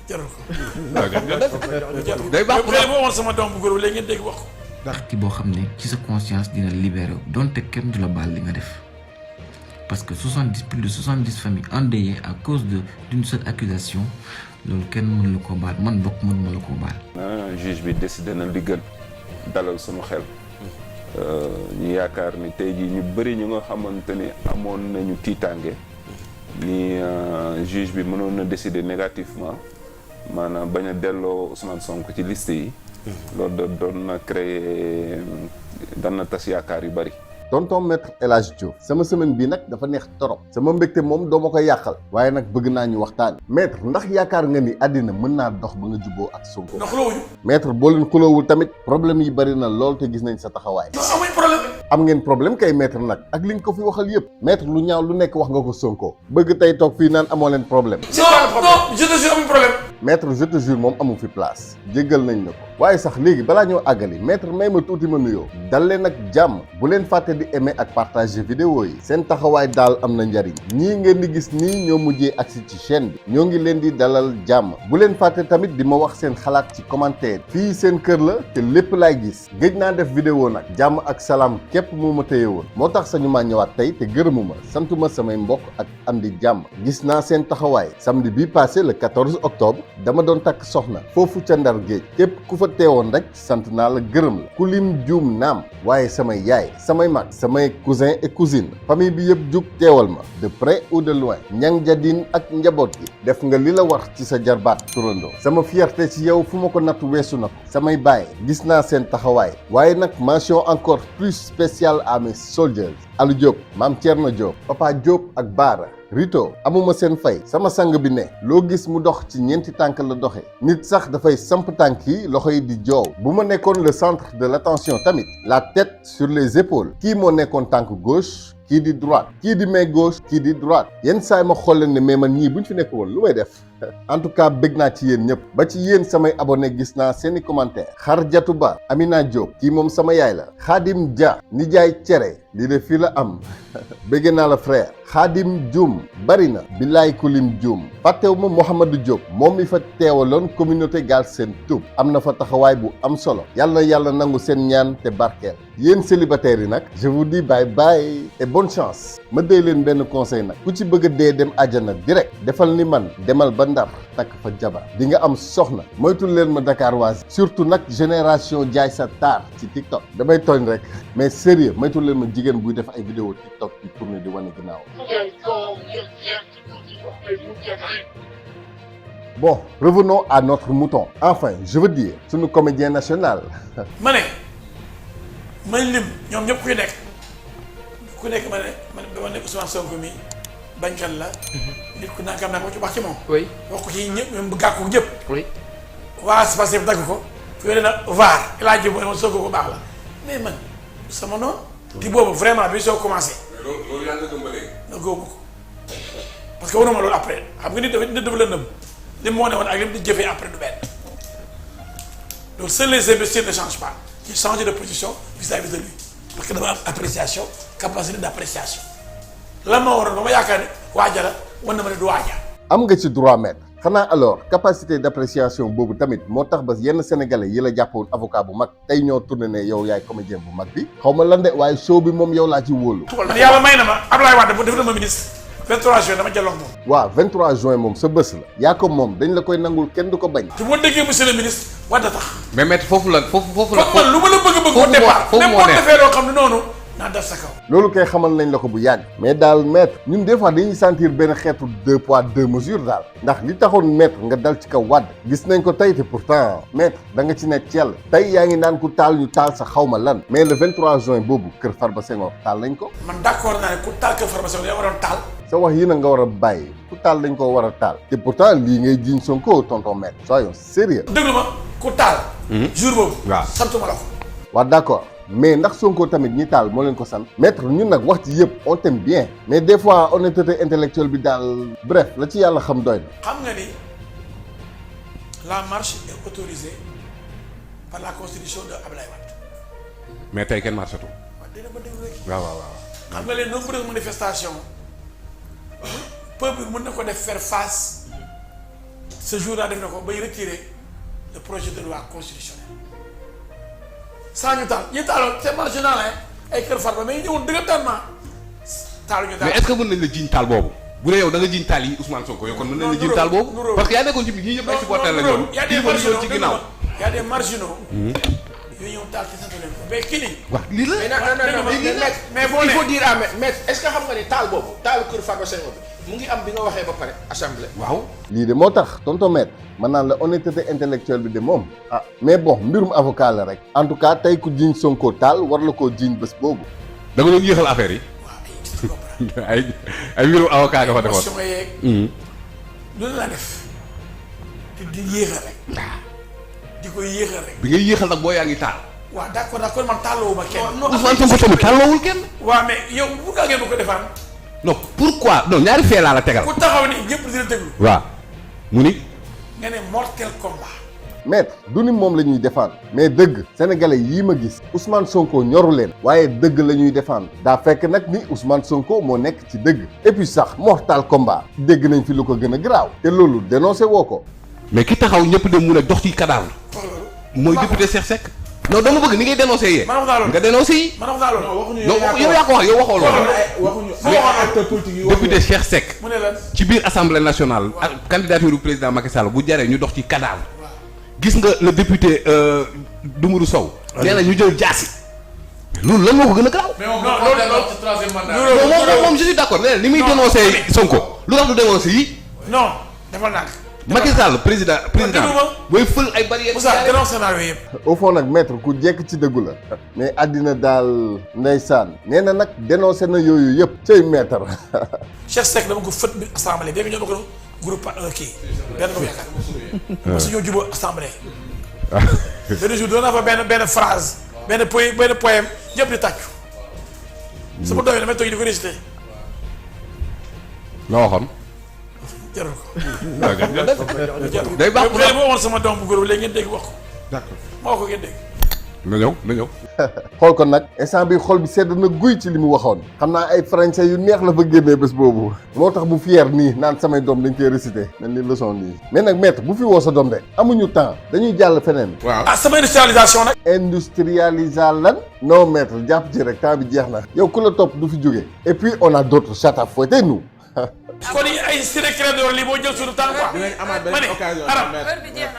jarul ko. day baax bu woon sama doom bu góor léegi ngeen dégg wax ko. parti boo xam ne ci sa conscience dina libéré donte kenn du la baal li nga def parce que plus de 70 familles endeuillées à cause d'une seule accusation loolu kenn mënu la koo baal man bokk mënuma la koo baal. juge bi décidé na li gën dalal sunu xel ñu yaakaar ni tey jii ñu bëri ñu nga xamante ni amoon nañu tiitaange ni juge bi mënoon na décider négativement maanaam bañ a delloo Ousmane Sonko ci liste yi. loolu doon na créer doon na tas yaakaar yu bëri. tonton maître El Hadj Diouf sama semaine bii nag dafa neex torop sama mbégte moom doo ma koy yàqal waaye nag bëgg naa ñu waxtaan maître ndax yaakaar nga ni àddina mën naa dox ba nga jubboo ak Sonko. ndax xuloowuñu. maître boo leen xuloowul tamit problème yi bëri na lool te gis nañ sa taxawaay. non amuñ problème. am ngeen problème kay maître nag ak li nga ko fi waxal yëpp maître lu ñaaw lu nekk wax nga ko Sonko bëgg tey toog fii naan amoo leen problème. non je te jure amuñ problème. maître je te jure moom amu fi place jéggal nañ la ko waaye sax léegi balaa ñoo àggali maître may ma tuuti ma nuyoo dal leen ak jàmm bu leen fàtte di aimer ak partager vidéo yi seen taxawaay daal am na njariñ ñii ngeen di gis nii ñoo mujjee agsi ci chaîne bi ñoo ngi leen di dalal jàmm bu leen fàtte tamit di ma wax seen xalaat ci commentaire fii seen kër la te lépp laay gis gëj naa def vidéo nag jàmm ak salaam képp moo ma téye woon moo tax sañu maa ñëwaat tey te gërëmuma santuma samay mbokk ak am di jàmm gis naa seen taxawaay samedi bii passé le 14 octobre dama doon takk soxna foofu ca Ndar géej képp ku fa teewoon rek sant naa la gërëm la ku lim juum naam waaye samay yaay samay mag samay cousin et cousine famille bi yëpp jug teewal ma de près ou de loin ñang jadin ak njaboot gi def nga li la war ci sa jarbaat turandoo sama fierté ci yow fu ma ko natt weesu na ko samay baay gis naa seen taxawaay waaye nag mention encore plus spéciale à mes soldiers Aliou Diop Mame Thierno Diop Papa Diop ak Baara Rito amuma seen fay sama sang bi ne loo gis mu dox ci ñeenti tànk la doxe nit sax dafay samp tànk yi loxo yi di joow bu ma nekkoon le centre de l'attention tamit la tête sur les épaules kii moo nekkoon tànk gauche kii di droite kii di main gauche kii di droite yenn saay ma xool leen ne mais man ñii buñ fi nekk woon lu may def en tout cas bëgg naa ci yéen ñëpp ba ci yéen samay abonné gis naa seeni commentaire Xarjatu Ba Amina Diop kii moom sama yaay la Xaadim Dia nijaay cere lii de fii la am bëgg naa la frère Xaadim Dioum bari na billaay kulim Dioum fàttewu ma Mouhamadou Diop moom mi fa teewaloon communauté Galsen Tube am na fa taxawaay bu am solo yàlla nangu seen ñaan te barkeel yéen célibataires yi nag je vous dis bye bye et bonne chance ma déy leen benn conseil nag ku ci bëgg a dee dem àjjana direct defal ni man demal ba Ndar takk fa jabar di nga am soxna moytul leen ma Dakar waasi surtout nag génération jaay sa taar ci TikTok damay tooñ rek mais sérieux moytul leen ma jigéen buy def ay vidéo TikTok di tourner di wane ginnaaw. Bon, revenons à notre mouton. Enfin, je veux dire, sunu comédien national. ma ne may lim ñoom ñëpp ku nekk ma ne man dama nekk Ousmane Sonko mi bañkat la. nit ku nangam naa ko ci wax ci moom. oui wax ko ci ñëpp même bu gàkku ñëpp. oui. waa Pastef dagg ko. fu yore na vaar El Hadj Diouf Sonko ko baax la mais man sama noonu. di boobu vraiment bi soo commencé. mais loolu yaa ngi gëm ba léegi. nga góobu ko parce que waruma loolu après xam nga nit dafa la nëbb li mu wane woon ak li mu di jëfee après du benn donc seuls les imbéciles ne changent pas j'ai changé de position vis-à-vis de lui parce que dama am appréciation capacité d'appréciation lan moo waroon ba ma yaakaar ne waaja la wan na ma ne du waaja. am nga ci droit maître xanaa alors capacité d'appréciation boobu tamit moo tax ba yenn sénégalais yi la jàppoon avocat bu mag tey ñoo tourné ne yow yaay comédien bu mag bi xaw ma lan de waaye show bi moom yow laa ci wóolu. man yàlla may na ma Abdoulaye Wade bu def na ma ministre 23 juin dama jàlloog moom. waaw 23 juin moom sa bés la. yaa ko moom dañ la koy nangul kenn du ko bañ. te boo déggee monsieur le ministre Wade tax. mais maître foofu la. foofu man lu ma la bëgg au départ. foofu moo même boo defee loo xam ne noonu naa def sa kaw. loolu kay xamal nañ la ko bu yàgg. mais daal maître ñun des fois dañuy sentir benn xeetu 2 poids 2 mesures daal. ndax li taxoon maître nga dal ci kaw Wade. gis nañ ko tey te pourtant maître da nga ci nekk ci yàlla. tey yaa ngi naan ku taal ñu taal sa xaw ma lan. mais le 23 juin boobu kër Farba Senghor taal nañ ko. man d'accord naa ne ku taal kër Farba Senghor yaa waroon taal. sa wax yi na nga war a bàyyi ku taal dañ ko war a taal. te pourtant lii ngay jiiñ Sonko tonton maître soyons sérieux. déglu ma ku taal. jour boobu. waaw santuma la ko. waaw d'accord mais ndax Sonko tamit ñi taal moo leen ko sant. maître ñun nag wax ci yëpp on t'aime bien. mais des fois honnêteté intellectuelle bi daal bref la ci yàlla xam doy na. xam nga ni la marche est autorisée par la constitution de Abdoulaye Wade. mais tey kenn marché tu. waaw dina ma déglu rek. waaw. xam nga les nombreuses manifestations peuple bi mën na ko def faire face ce jour-là def na ko bay retirer le projet de loi constitutionnelle sans ñu taal ñi taaloon c'est marginal ay kër Farba mais ñu ñëwoon dëggantaan taaluñu daal. mais est-ce que mën nañ la jiiñ taal boobu bu dee yow da nga jiiñ taal yi Ousmane Sonko yow kon mën nañ la jiiñ taal boobu parce que yaa nekkoon ci biir ñii ñëpp ay supporters la ñoon y a des marginaux ci ginnaaw y a des marginaux yooyu ñëw taal ci sant leen ko mais kii nii waaw lii la mais boo il nee faut dire mais est-ce que xam nga ni taal boobu taalu kër Farba Senghor bi mu ngi am bi nga waxee ba pare assemblée. waaw lii de moo tax tonton maître mën naan la honnêteté intellectuelle bi de moom ah mais bon mbirum avocat la rek en tout cas tey ku jiiñ Sonko taal war la koo jiiñ bés boobu da nga doon yéexal affaire yi ay mbirum avocat nga fa defoon émotion yeeg loolu laa def di yéexal rek di ko yéexal rek bi ngay yéexal nag boo yaa ngi taal waaw d'accord man tàlloo ma kenn Ousmane Sonko tamit tàlloowul kenn waaw mais yow bu gaa ngeen ko defaan non pourquoi non ñaari fee laa la tegal ku taxaw ni ñëpp dina déglu waaw mu ni nga ne mortel combat maître du ni moom la ñuy défendre mais dëgg sénégalais yii ma gis Ousmane Sonko ñoru leen waaye dëgg la ñuy défendre daa fekk nag ni Ousmane Sonko moo nekk ci dëgg et puis sax mortal combat dégg nañ fi lu ko gën a garaaw te loolu dénoncé woo ko mais ki taxaw ñëpp dem mun a dox ci cadavre mooy député Cheikh Seck non dama bëgg ni ngay dénoncé yee man wax naa loolu nga dénoncé yi man wax naa loolu waxuñu non yow yaa ko wax yow waxoo loolu waxuñu ay acteurs politiques yi député Cheikh Seck mu ne lan ci biir assemblée nationale ak candidature du président Macky Sall bu jaree ñu dox ci cadavre gis nga le député Dumourou Sow nee na ñu jël jaasi loolu lan moo ko gën a garaaw moom je suis d'accord nee na ni muy dénoncé Sonko lu tax du dénoncé yi non dafa nànk Macky Sall président booy fël ay barrières Moussa dénoncé naa yooyu yëpp au fond nag maître ku jekk ci dëggu la mais àddina daal ndeysaan nee na nag dénoncé na yooyu yëpp cay maître Cheikh Seck dama ko fët bi assemblée dégg nga ñoo ko groupe kii benn ko yaakaar parce que ñoo jubóo assemblée benn jour doon naa fa benn phrase benn poème ñëpp di tàccu sama doom yi damay toog di ko récité nga waxoon jarul ko day baax bu ma woon sama doom bu góor léegi ngeen dégg wax ko d'accord ma wax ko ngeen dégg na ñëw xool ko nag instant bi xol bi sedd na guy ci li mu waxoon xam naa ay français yu neex la fa génnee bés boobu moo tax bu fier nii naan samay doom dañ koy récité mel ni leçon nii mais nag maître bu fi woo sa doom de amuñu temps dañuy jàll feneen waaw ah sama industrialisation nag industrialisa lan non maître jàpp ci rek temps bi jeex na yow ku la topp du fi jóge et puis on a d'autres chats à fouetter nous kon yi ay Ciré Clédor Ly boo jël suñu temps quoi dinañ amaat benn occasion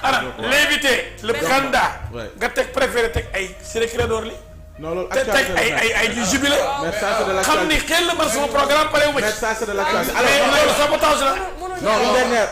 Aram l'invité le candidat nga teg préféré teg ay Ciré Clédor Ly non loolu te teg ay du jubilé mais ça c'est de xam ni l'actualité xel la man sama programme pare wu ma mais ci ça c'est de l'actualité mais loolu sabotage la non une dernière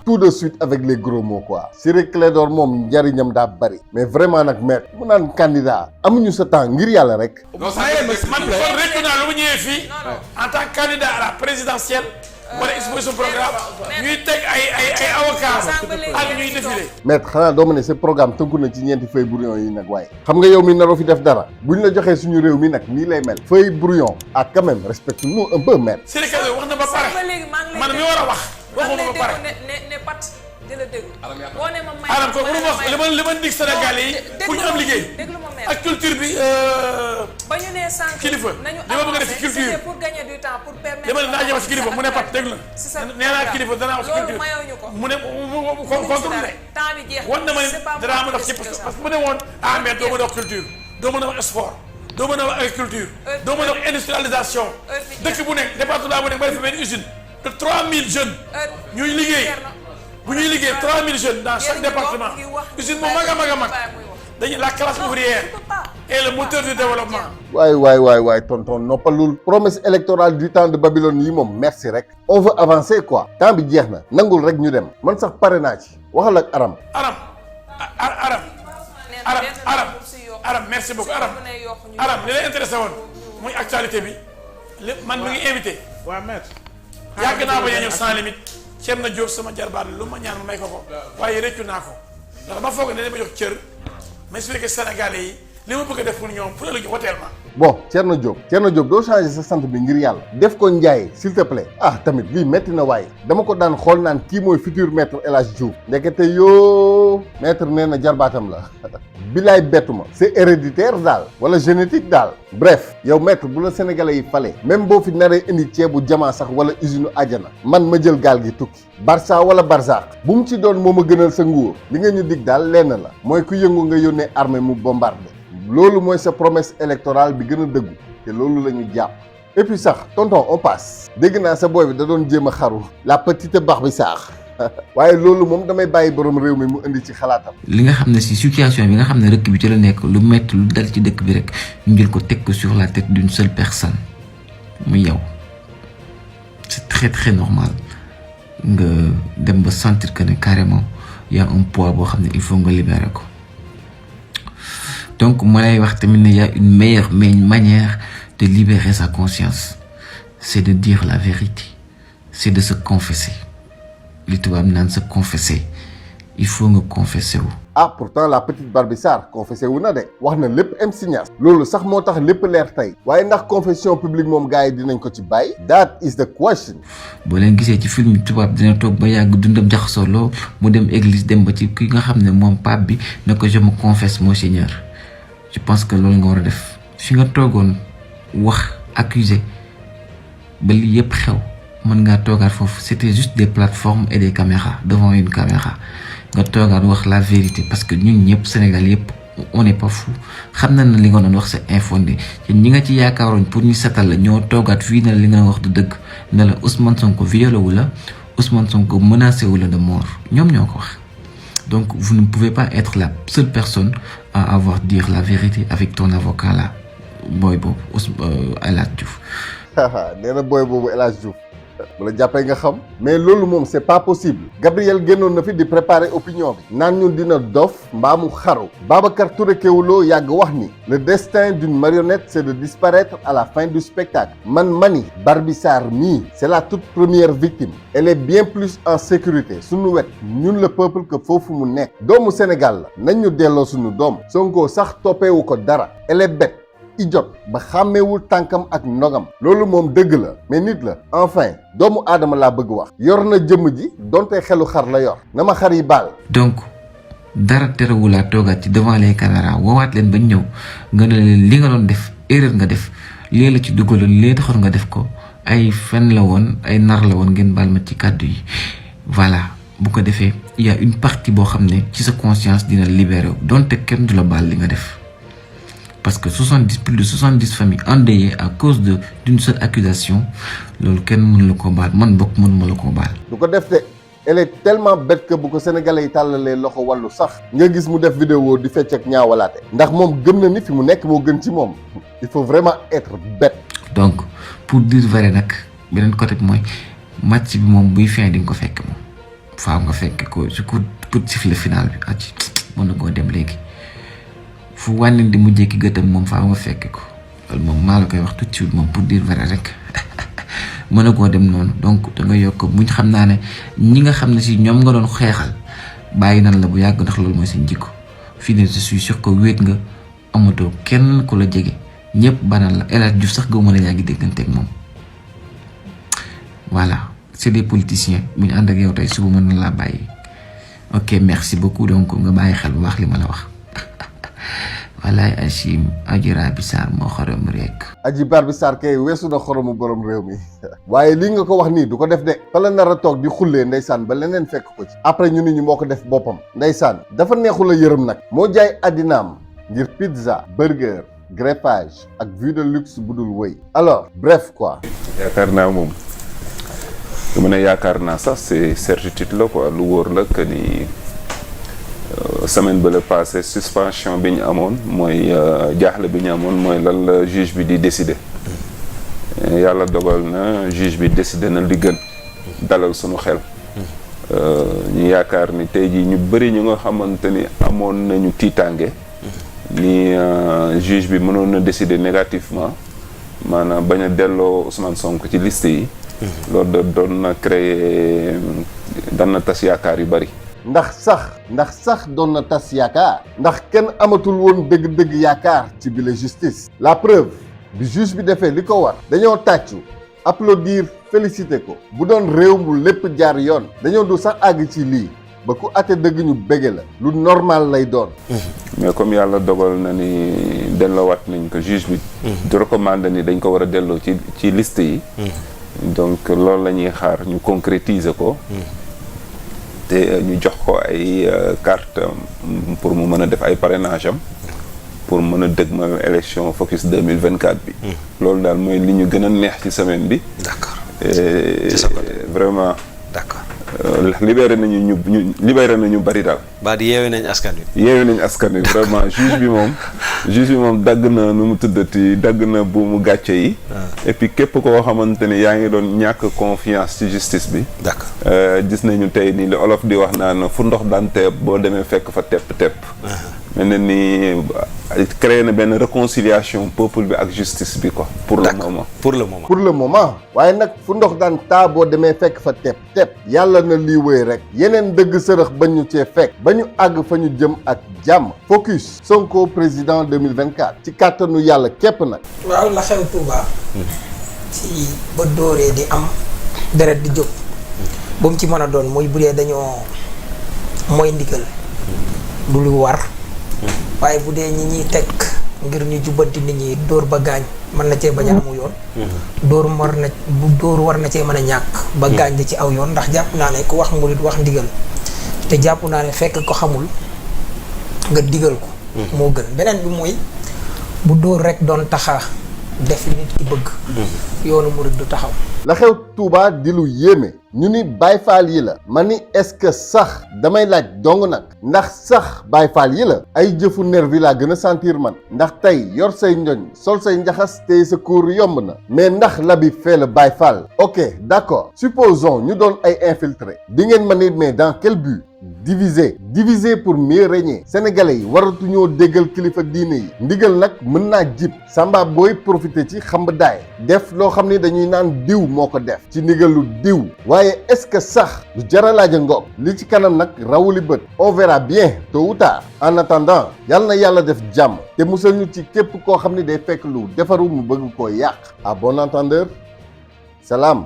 tout de suite avec les gros mots quoi Ciré Clédor moom njariñam daa bari mais vraiment nag maître mu naan candidat amuñu sa temps ngir yàlla rek non ça man kon réccu naa lu mu ñëwee fii en tant que candidat à la présidentielle wala exposition programme ñuy teg ay avocats ak ñuy défilé maître xanaa doo ma ne ce programme tënku na ci ñeenti feuille brouillon yi nag waaye xam nga yow mi naroo fi def dara buñ la joxee suñu réew mi nag nii lay mel feuille brouillon ah quand même respecte-nous un peu maître Ciré Clédor wax na ba pare man mi war a wax waxuma ba pare ne pat di la déglu boo ne ma may Aram ko li ma dig Sénégalais yi pour ñu am liggéey déglu ma mère ak culture bi ba ñu nee sànq kilifa nañu li ma bëgg a def ci culture c'était pour gagner du temps pour permettre dama ne naa jëm ci kilifa mu ne pat déglu sa na nee naa kilifa danaa wax ci loolu culture mayooñu ko mu ne contre ne temps bi jeex wan na ma ni c'est pas danaa moi mën a wax ci qui décide parce ça. que mu ne woon ah mais doo mën a wax culture doo mën a wax sport doo mën a wax agriculture doo mën a wax industrialisation dëkk bu nekk département bu nekk ba def benn usine de 3000 jeunes ñuy liggéey bu ñuy liggéey 3000 jeunes dans chaque département usine bu mag a mag dañuy la classe ouvrière est le moteur du développement. waay tonton noppalul promesse électorale du temps de Babylone yi moom merci rek on veut avancer quoi temps bi jeex na nangul rek ñu dem man sax pare naa ci waxal ak Aram Aram merci beaucoup Aram li lay intéressé woon muy actualité bi lépp man mi ngi invité waaw maître yàgg naa bañ a ñëw sans limite Thierno Diop sama jarbaat lu ma ñaan ma may ko waaye réccu naa ko ndax ma foog ne dama jox cër ma expliqué Sénégalais yi li ma bëgg a def pour ñoom pour ëllëg woteel ma. bon Thierno Diop doo changer sa sant bi ngir yàlla def ko Ndiaye s'il te plaît ah tamit lii metti na waaye dama ko daan xool naan kii mooy futur maître El Hadj Diouf ndekete yoo maître nee na jarbaatam la bilaay bettu ma c'est héréditaire daal wala génétique daal bref yow maître bu la sénégalais yi fale même boo fi naree indi ceebu jamaa sax wala usine ajana man ma jël gaal gi tukki Barça wala Barzak bu mu ci doon moo ma gënal sa nguur li nga ñu dig daal lenn la mooy ku yëngu nga yónnee armée mu bombardé loolu mooy sa promesse électorale bi gën a dëggu te loolu la ñu jàpp et puis sax tonton on passe dégg naa sa boy bi da doon jéem a xaru la petite bax bi saax waaye loolu moom damay bàyyi borom réew mi mu indi ci xalaatam. li nga xam ne si situation bi nga xam ne rëkk bi ci la nekk lu métti lu dal ci dëkk bi rek ñu jël ko teg ko sur la tête d'une seule personne muy yow c'est très très normal nga dem ba sentir que ne carrément y a un poids boo xam ne il faut nga libérer ko donc ma lay wax tamit ne y a une meilleure manière de libérer sa conscience c'est de dire la vérité c'est de se confesser li tubaab naan se confesser il faut nga confesser wu. ah pourtant la petite Barbie Sarr confessé wu na de wax na lépp am signace loolu sax moo tax lépp leer tey waaye ndax confession publique moom gars yi dinañ ko ci bàyyi that is the question. boo leen gisee ci film tubaab dina toog ba yàgg dundam jaxasoo lool mu dem église dem ba ci ki nga xam ne moom pape bi ne ko je me confesse mon Seigneur je pense que loolu nga war a def fi nga toogoon wax accusé ba lii yëpp xew mën ngaa toogaat foofu c'était juste des plateformes et des caméras devant une caméra nga toogaat wax la vérité parce que ñun ñëpp Sénégal yëpp on n'est pas fou xam na ne li nga doon wax c'est infondé te ñi nga ci yaakaaroon pour ñu setal la ñoo toogaat fii ne li nga wax du dëgg ne la Ousmane Sonko violé wu la Ousmane Sonko menacé wu la de mort ñoom ñoo ko wax donc vous ne pouvez pas être la seule personne à avoir dire la vérité avec ton avocat là booy boobu El Hadj Diouf. nee na booy boobu El Hadj Diouf bu la jàppee nga xam mais loolu moom c'est pas possible Gabriel génnoon na fi di préparer opinion bi naan ñun dina dof mbaa mu xaru Babacar Touré Kewoulo yàgg wax ni le destin d'une marionnette c'est de disparaître à la fin du spectacle man mani Barbie Sarr mii c'est la toute première victime elle est bien plus en sécurité suñu wet ñun le peuple que foofu mu nekk doomu Sénégal la nañ ñu delloo suñu doom Sonko sax toppeewu ko dara elle est bête idiot ba xàmmeewul tànkam ak ndogam loolu moom dëgg la mais nit la enfin doomu aadama laa bëgg wax yor na jëmm ji donte xelu xar la yor na ma xar yi baal. donc dara terewulaa toogaat ci devant les caméras woowaat leen ba ñëw nga ne leen li nga doon def erreur nga def lii la ci dugaloon lii taxoon nga def ko ay fen la woon ay nar la woon ngeen baal ma ci kàddu yi voilà bu ko defee il y a une partie boo xam ne ci sa conscience dina libéré wu donte kenn du la baal li nga def. parce que plus de 70 familles endeuillées à cause d'une seule accusation loolu kenn mënu la ko baal man bokk mënuma la ko baal. du ko def te elle est tellement bête que bu ko sénégalais yi tàllalee loxo wàllu sax nga gis mu def vidéo di fecc ak ñaawalaate ndax moom gëm na ni fi mu nekk moo gën ci moom il faut vraiment être bête. donc pour dire vrai nag beneen côté bi mooy match bi moom buy fin di nga ko fekk moom faaw nga fekk ko su ko pour sifflet final bi aci mën na koo dem léegi. fu wàññi di mu jékki gëtam moom faa nga fekke ko loolu moom maa la koy wax tout de suite moom pour dire vrai rek mën a koo dem noonu donc da nga yokk muñ xam naa ne ñi nga xam ne si ñoom nga doon xeexal bàyyi nan la bu yàgg ndax loolu mooy seen jikko fii ne je suis sûr que wéet nga amatoo kenn ku la jege ñëpp banal la El Hadj Diouf sax nga mën a yaa ngi dégganteeg moom voilà c'est des politiciens bu ñu ànd ak yow tey suba mën na laa bàyyi ok merci beaucoup donc nga bàyyi xel bu baax li ma la wax. walaay Achim Adji Raby Sarr moo xorom rek. Adji Barbie Sarr kay weesu na xoromu borom réew mi waaye lii nga ko wax nii du ko def de fa la nar a toog di xullee ndeysaan ba leneen fekk ko ci après ñu ni ñu moo ko def boppam ndeysaan dafa neexul a yërëm nag moo jaay addinaam ngir pizza burger greffage ak vue de luxe bu dul wëy alors bref quoi. yaakaar naa moom dama ne yaakaar naa sax c'est certitude la quoi lu wóor la que ni. semaine ba la passé suspension bi ñu amoon mooy jaaxle bi ñu amoon mooy lan la juge bi di décider yàlla dogal na juge bi décider na li gën dalal sunu xel ñu yaakaar ni tey jii ñu bëri ñu nga xamante ni amoon nañu tiitaange ni juge bi mënoon na décider négativement maanaam bañ a delloo Ousmane Sonko ci liste yi loolu da doon na créer daan na tas yaakaar yu bëri ndax sax doon na tas yaakaar ndax kenn amatul woon dëgg-dëgg yaakaar ci bile justice. la preuve bi juge bi defee li ko war dañoo tàccu applaudir félicité ko bu doon réew mu lépp jaar yoon dañoo du sax àgg ci lii ba ku ate dëgg ñu bége la lu normal lay doon. mais comme yàlla dogal na ni delloowaat nañ ko juge bi. di recommandé ni dañ ko war a delloo ci liste yi. donc loolu la ñuy xaar ñu concrétiser ko. te ñu jox ko ay carte pour mu mën a def ay parrainage am. pour mën a dëgmal élection focus 2024 bi. loolu daal mooy li ñu gën a neex ci semaine bi. d'accord. vraiment. d'accord. libéré nañu bari daal. ba di yeewee nañ askan wi. yeewee nañ askan wi vraiment juge bi moom dagg na nu mu tuddati dagg na buumu gàcce yi. et puis képp koo xamante ni yaa ngi doon ñàkk confiance ci justice bi. d'accord. gis nañu tey ni li olof di wax naan fu ndox daan tepp boo demee fekk fa tepp. mel na ni créé na benn réconciliation peuple bi ak justice bi quoi. pour le moment. waaye nag fu ndox daan taa boo demee fekk fa tepp yàlla na lii wéy rek yeneen dëgg sërëx ba ñu cee fekk ba ñu àgg fa ñu jëm ak jàmm. focus Sonko président 2024 ci kàttanu yàlla képp nag. waaw la xew Touba. ci ba dóoree di am deret di jóg. bu mu ci mën a doon muy bu dee dañoo mooy ndigal. du lu war. waaye bu dee ñi ñuy teg ngir ñu jubbanti nit ñi dóor ba gaañ mën na cee bañ a amu yoon. dóor war na cee mën a ñàkk. ba gaañ da ci aw yoon ndax jàpp naa ne ku wax murit wax ndigal. te jàpp naa ne fekk ko xamul nga digal ko. moo gën beneen bi mooy bu dóor rek doon taxa def nit ki bëgg. yoonu murit du taxaw. la xew Touba di lu yéeme ñu ni Baay Faal yi la ma ni est-ce que sax damay laaj dong nag ndax sax Baay Faal yi la ay jëfu nervi laa gën a sentir man ndax tey yor say njoñ sol say njaxas tey sa kuur yomb na mais ndax l'habit fait le Baay Faal. ok d'accord supposons ñu doon ay infiltrés di ngeen ma ni mais dans quel but. diviser pour mieux régner sénégalais yi waratuñoo déggal kilifa diine yi ndigal nag mën naa jib samba booy profité ci xamb daay def loo xam ni dañuy naan diw moo ko def ci ndigalu diw waaye est-ce que sax lu jaralaaja ngoog li ci kanam nag rawuli bët on verra bien tôt ou tard en attendant yàlla na yàlla def jàmm te musal ñu ci képp koo xam ni day fekk lu defaru mu bëgg koo yàq à bon entendeur salaam.